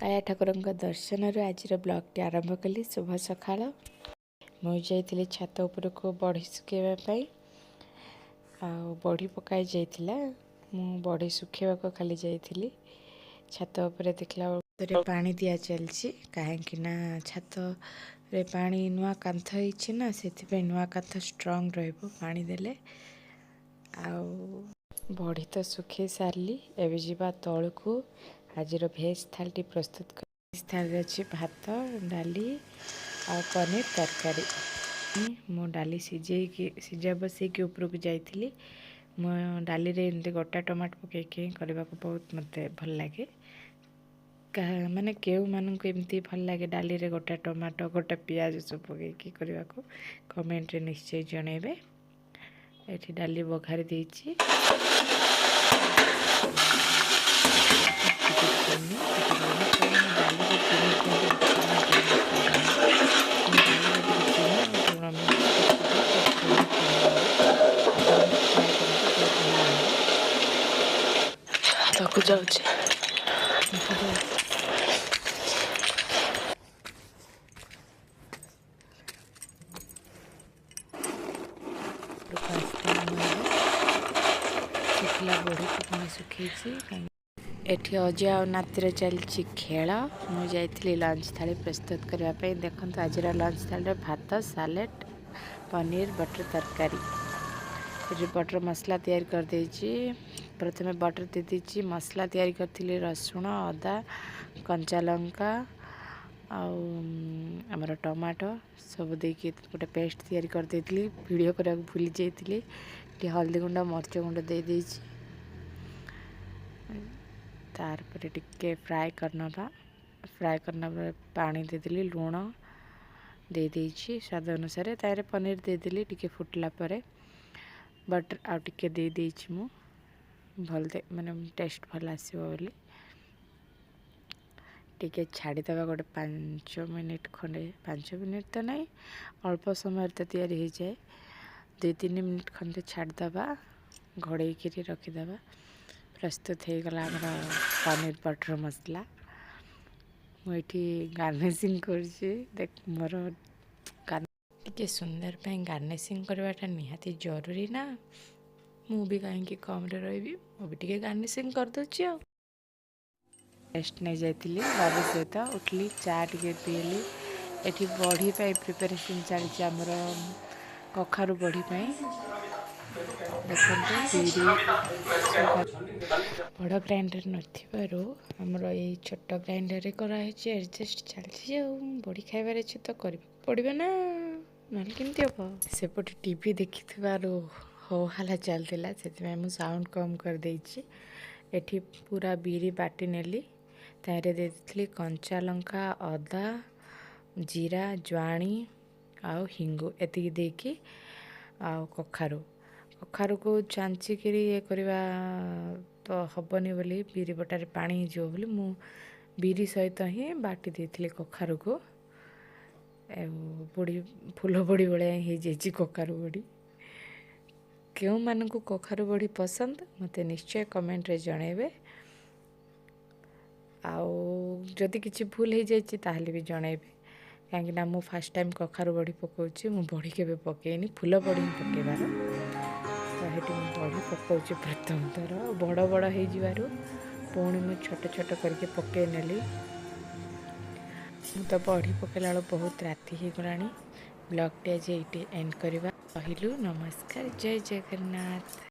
काया ठाकुर दर्शन आज ब्लॉग आरंभ कली। शुभ सकाळ। मुझे छात उपरक बड़ी सुखाइवाई बड़ी पकाई जाइला। बड़ी सुखेवा खाली जाइली। छात उपर देखला पानी दिया चलची कहीं छात रे पानी नुआ कांथ होइछि ना, से नुआ कांथ स्ट्रांग रहइबो पानी देले। बड़ी तो सुखे सारली। एबे जीवा तळकू आज भेज थाली प्रस्तुत कर। थाली अच्छी भात डाली आ पनीर तरकारी। मो डाली सिझा बसैकी उपरକୁ जाइली। मो डाली रे एमती गोटा टमाटो पकईके करने को बहुत मत भल लगे। माने केउ मानक एमती भल लगे डाली रे गोटा टमाटो गोटा पियाज सब पकईके करने को कमेंट रे निश्चय जनइबे। एठी डाली बघारी देइछि। ताकू जाउछि सुखला बड़ी को सुखी। एठी अजा और नातिर चलची खेल। मुझे लंच थाली प्रस्तुत करने। देखो आज लंच थाली भात सालेड पनीर बटर तरकारी। बटर मसला तैयारी कर देछि। प्रथमे बटर दे दीची मसला तैयारी करथिले रसुण अदा कंचा लंका आमर टमाटो सब देके गोटे पेस्ट तैयारी कर देथिली। वीडियो करा भूली जाइथिली। हल्दी गुंड मर्च गुंड दे दीची। तार पर टिके फ्राए करना पानी दे दिली लूण दे दीची स्वाद अनुसार। तारे पनीर दे दिली टिके फुटला परे बटर आ टिके दे दीची। मु भल दे माने टेस्ट भल आसीबो बोली टिके छाड़ी दबा गोटे 5 मिनिट खंडे। 5 मिनिट तो नहीं अल्प समय तो तैयारी हो जाए। 2-3 मिनिट खंडे छाड़ दबा घोड़े के रखीदबा। प्रस्तुत हो गला पनीर बटर मसला। मुझे गार्निशिंग कर देख मोर टिके सुंदर पे गार्निशिंग करवाटा निहाती जरूरी ना। मु भी कहीं कम रही मुझे गार्निशिंग कर दूची। टेस्ट नहीं जाइली बाबू सहित उठली चा टे पीली। एठी बड़ी प्रिपरेशन चलती आमर कखारू बड़ी देखते बड़ ग्राइंडर नमर ये छोट ग्राइंडर कराई एडजस्ट चलती। बड़ी खाइबार अच्छे तो कर पड़ा ना ना केमती हम सेपटे टीवी देखी हो हाला चलता से मुझे साउंड कम कर देछि। एठी पूरा बिरी बाटी नेली। तारे दे दी कंचा लंका अदा जीरा ज्वाणी आउ हिंगु एतिकी देकी आउ कखारू को चांचिक ये करवा तो हबनी बोली बिरी बटारे पानी जो बोली मु बिरी सहित ही बाटी देती कखारू को। बड़ी फूल बड़ी भाई हो कखारू बड़ी। क्यों मानक कखारू बड़ी पसंद मते निश्चय कमेंट रे जनइबे। जदि किसी भूल हो जाए ताहले भी जनइबे। कहीं मु फर्स्ट टाइम कखारू बड़ी पकाउछि। मु बड़ी केबे पकेनी फूल बड़ी पकेबार तो हेटी मु बड़ी पकाउछि प्रथम थर। बड़ बड़ हो जिवारु पुणी मु छोट छोट करके पके नेली। तो बड़ी पकेला बहुत राति हो गलानी। ब्लॉग टे आज एंड करवा। कहलु नमस्कार जय जगन्नाथ।